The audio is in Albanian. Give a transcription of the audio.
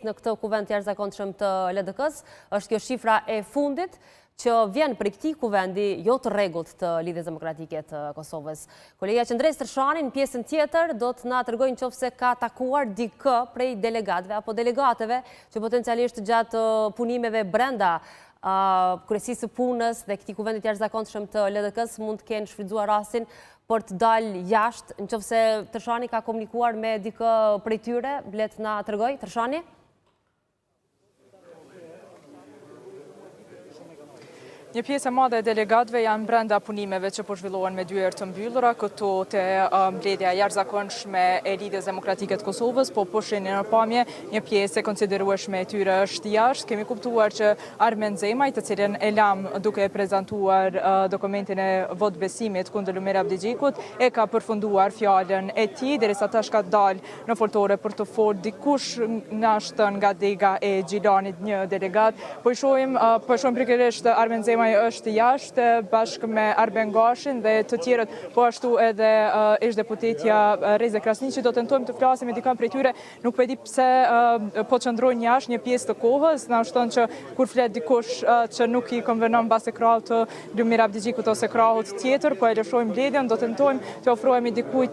Në këtë kuvend të jashtëzakonshëm të LDK-s, është kjo shifra e fundit që vjen për këtij kuvendi jo të rregullt të Lidhjes Demokratike të Kosovës. Kolegja Qendres Tërshani në pjesën tjetër do të na tregojë nëse ka takuar dikë prej delegatëve apo delegateve që potencialisht gjatë punimeve brenda kryesisë së punës dhe këtij kuvendi të jashtëzakonshëm të LDK-s mund të kenë shfrytzuar rastin për të dalë jashtë, nëse Tërshani ka komunikuar me dikë prej tyre, le të na tregoj, Tërshani? Një pjesë e madhe e delegatëve janë brenda punimeve që po zhvillohen me dyert të mbyllura, këtu te mbledhja e jashtëzakonshme e Lidhjes Demokratike të Kosovës, po pushin në pamje një pjesë e konsiderueshme e tyre është jashtë. Kemi kuptuar që Armen Zemaj, të cilën e lam duke prezantuar dokumentin e votbesimit kundër Lumer Abdigjikut, e ka përfunduar fjalën e tij derisa tash ka dalë në foltore për të folur dikush nashtë nga dega e Gjilanit, një delegat. Po shohim pikërisht Armen Zemaj është jashtë bashkë me Arben Gashin dhe të tjerët, po ashtu edhe ish deputetja Reze Krasniqi. Do tentojmë të flasim me dikën prej tyre, nuk e di pse po qëndrojnë jashtë një pjesë të kohës, na shton që kur flet dikush që nuk i konvenon mbas krahut të Lumer Abdigjikut ose krahut tjetër, po e lëshojmë mbledhjen, do tentojmë të ofrohemi dikujt